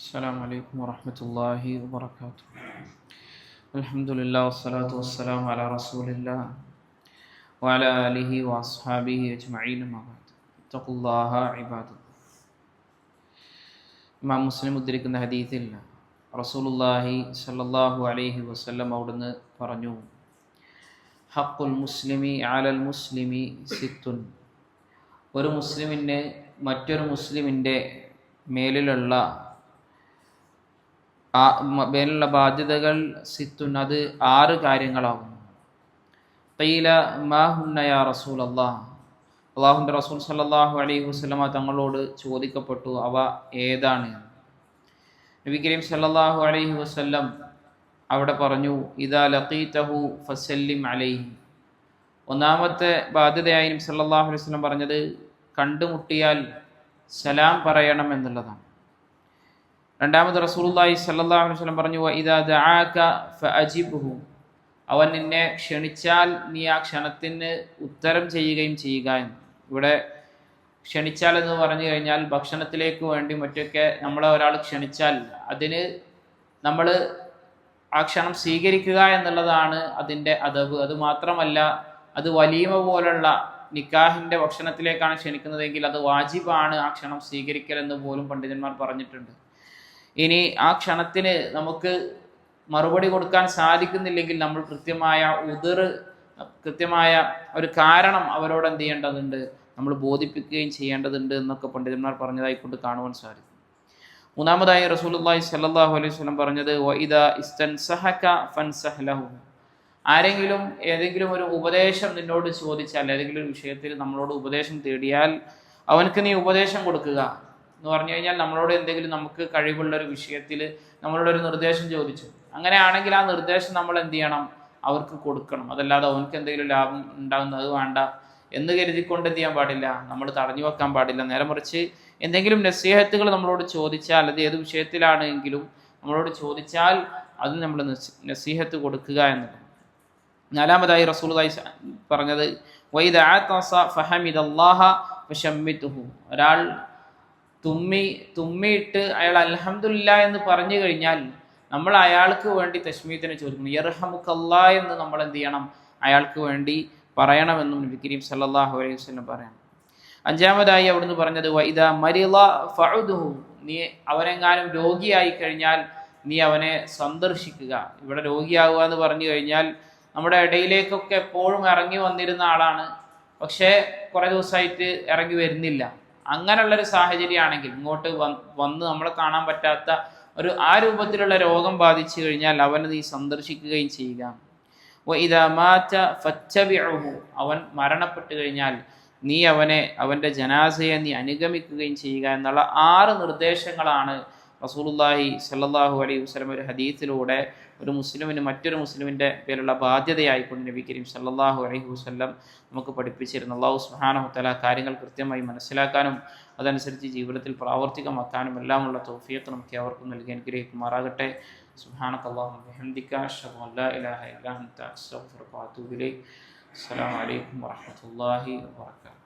السلام عليكم ورحمة الله وبركاته. الحمد لله والصلاة والسلام على رسول الله وعلى آله وأصحابه أجمعين ما بعد. اتقوا الله عباد الله. ഇമാം മുസ്ലിം ഉദ്ധരിക്കുന്ന ഹദീസിൽ റസൂലുള്ളാഹി സ്വല്ലല്ലാഹു അലൈഹി വസല്ലം അവിടുന്ന് പറഞ്ഞു, ഹഖുൽ മുസ്ലിമി അലൽ മുസ്ലിമി സിത്തുൻ. ഒരു മുസ്ലിമിന് മറ്റൊരു മുസ്ലിമിൻ്റെ മേലിലുള്ള ബാധ്യതകൾ സിത്തുൻ, അത് 6 കാര്യങ്ങളാകുന്നു. ഖീല മാ ഹുന്ന യാ റസൂലല്ലാഹ്. അല്ലാഹുവിൻ്റെ റസൂൽ സല്ലല്ലാഹു അലൈഹി വസല്ലമ തങ്ങളോട് ചോദിക്കപ്പെട്ടു, അവ ഏതാണ്? നബി കരീം സല്ലല്ലാഹു അലൈഹി വസല്ലം അവിടെ പറഞ്ഞു, ഇദാ ലഖീതഹു ഫസല്ലിം അലൈഹി. ഒന്നാമത്തെ ബാധ്യതയായി നബി സല്ലല്ലാഹു അലൈഹി വസല്ലം പറഞ്ഞത് കണ്ടുമുട്ടിയാൽ സലാം പറയണം എന്നുള്ളതാണ്. രണ്ടാമത് റസൂലുള്ളാഹി സ്വല്ലല്ലാഹു അലൈഹി വസല്ലം പറഞ്ഞു, വഇദാ ദഅാക ഫഅജിബ്ഹു. അവൻ നിന്നെ ക്ഷണിച്ചാൽ നീ ആ ക്ഷണത്തിന് ഉത്തരം ചെയ്യുകയും ചെയ്യുക എന്ന്. ഇവിടെ ക്ഷണിച്ചാൽ എന്ന് പറഞ്ഞു കഴിഞ്ഞാൽ ഭക്ഷണത്തിലേക്ക് വേണ്ടി മറ്റൊക്കെ നമ്മളെ ഒരാൾ ക്ഷണിച്ചാൽ അതിന് നമ്മൾ ആ ക്ഷണം സ്വീകരിക്കുക എന്നുള്ളതാണ് അതിൻ്റെ അദബ്. അത് മാത്രമല്ല, അത് വലീമ പോലുള്ള നിക്കാഹിൻ്റെ ഭക്ഷണത്തിലേക്കാണ് ക്ഷണിക്കുന്നതെങ്കിൽ അത് വാജിബാണ് ആ ക്ഷണം സ്വീകരിക്കൽ എന്ന് പോലും പണ്ഡിതന്മാർ പറഞ്ഞിട്ടുണ്ട്. ഇനി ആ ക്ഷണത്തിന് നമുക്ക് മറുപടി കൊടുക്കാൻ സാധിക്കുന്നില്ലെങ്കിൽ നമ്മൾ കൃത്യമായ ഒരു കാരണം അവരോട് എന്ത് ചെയ്യേണ്ടതുണ്ട്, നമ്മൾ ബോധിപ്പിക്കുകയും ചെയ്യേണ്ടതുണ്ട് എന്നൊക്കെ പണ്ഡിതന്മാർ പറഞ്ഞതായിക്കൊണ്ട് കാണുവാൻ സാധിക്കും. മൂന്നാമതായി റസൂലുള്ളാഹി സ്വല്ലല്ലാഹു അലൈഹി വസല്ലം പറഞ്ഞത്, വഇദാ ഇസ്തൻസഹക ഫൻസഹ് ലഹു. ആരെങ്കിലും ഏതെങ്കിലും ഒരു ഉപദേശം നിന്നോട് ചോദിച്ചാൽ, ഏതെങ്കിലും ഒരു വിഷയത്തിൽ നമ്മളോട് ഉപദേശം തേടിയാൽ അവനക്ക് നീ ഉപദേശം കൊടുക്കുക എന്ന് പറഞ്ഞു കഴിഞ്ഞാൽ, നമ്മളോട് എന്തെങ്കിലും നമുക്ക് കഴിവുള്ള ഒരു വിഷയത്തിൽ നമ്മളോട് ഒരു നിർദ്ദേശം ചോദിച്ചു, അങ്ങനെയാണെങ്കിൽ ആ നിർദ്ദേശം നമ്മൾ എന്ത് ചെയ്യണം, അവർക്ക് കൊടുക്കണം. അതല്ലാതെ അവനക്ക് എന്തെങ്കിലും ലാഭം ഉണ്ടാകുന്നത് വേണ്ട എന്ന് കരുതിക്കൊണ്ട് എന്ത് ചെയ്യാൻ പാടില്ല, നമ്മൾ തടഞ്ഞു വെക്കാൻ പാടില്ല. നേരെ മറിച്ച് എന്തെങ്കിലും നസീഹത്തുകൾ നമ്മളോട് ചോദിച്ചാൽ, അത് ഏത് വിഷയത്തിലാണെങ്കിലും നമ്മളോട് ചോദിച്ചാൽ അത് നമ്മൾ നസീഹത്ത് കൊടുക്കുക എന്നുള്ളത്. നാലാമതായി റസൂലുള്ളാഹി പറഞ്ഞത്, വഇദാ അതസ ഫഹമിദല്ലാഹ ഫശമ്മിതുഹു. ഒരാൾ തുമ്മിയിട്ട് അയാൾ അൽഹംദുലില്ലാ എന്ന് പറഞ്ഞു കഴിഞ്ഞാൽ നമ്മൾ അയാൾക്ക് വേണ്ടി തശ്മീത്തിനെ ചോദിക്കണം. യർഹമുക്കല്ലാ എന്ന് നമ്മൾ എന്ത് ചെയ്യണം, അയാൾക്ക് വേണ്ടി പറയണമെന്നും നബി കരീം സല്ലല്ലാഹു അലൈഹി വസല്ലം പറയണം. അഞ്ചാമതായി അവിടുന്ന് പറഞ്ഞത്, വഇദാ മരിള ഫഉദുഹു. നീ അവനെങ്ങാനും രോഗിയായി കഴിഞ്ഞാൽ നീ അവനെ സന്ദർശിക്കുക. ഇവിടെ രോഗിയാവുക എന്ന് പറഞ്ഞു കഴിഞ്ഞാൽ നമ്മുടെ ഇടയിലേക്കൊക്കെ എപ്പോഴും ഇറങ്ങി വന്നിരുന്ന ആളാണ്, പക്ഷേ കുറേ ദിവസമായിട്ട് ഇറങ്ങി വരുന്നില്ല. അങ്ങനെയുള്ളൊരു സാഹചര്യമാണെങ്കിൽ, ഇങ്ങോട്ട് വന്ന് നമ്മളെ കാണാൻ പറ്റാത്ത ആ രൂപത്തിലുള്ള രോഗം ബാധിച്ചു കഴിഞ്ഞാൽ അവനെ നീ സന്ദർശിക്കുകയും ചെയ്യുക. വഇദാ മാത ഫത്തബിഉഹു. അവൻ മരണപ്പെട്ടു കഴിഞ്ഞാൽ നീ അവൻ്റെ ജനാസയെ നീ അനുഗമിക്കുകയും ചെയ്യുക എന്നുള്ള 6 നിർദ്ദേശങ്ങളാണ് റസൂലുള്ളാഹി സ്വല്ലല്ലാഹു അലൈഹി വസല്ലം ഒരു ഹദീസിലൂടെ ഒരു മുസ്ലിമിന് മറ്റൊരു മുസ്ലിമിൻ്റെ പേരുള്ള ബാധ്യതയായിക്കൊണ്ട് നബി കരീം സല്ലല്ലാഹു അലൈഹി വസല്ലം നമുക്ക് പഠിപ്പിച്ചിരുന്നു. അല്ലാഹു സുബ്ഹാനഹു വ തആല കാര്യങ്ങൾ കൃത്യമായി മനസ്സിലാക്കാനും അതനുസരിച്ച് ജീവിതത്തിൽ പ്രാവർത്തികമാക്കാനും എല്ലാമുള്ള തൗഫീഖ് നമുക്ക് അവർക്കും നൽകി അനുഗ്രഹിക്കുമാറാകട്ടെ. സുബ്ഹാനകല്ലാഹു വബിഹംദിക അശ്ഹദു അൻ ലാ ഇലാഹ ഇല്ലാ അൻത അസ്തഗ്ഫിറുക വഅതൂബു ഇലൈക്. അസ്സലാമു അലൈക്കും വറഹ്മത്തുള്ളാഹി വബറകാതുഹു.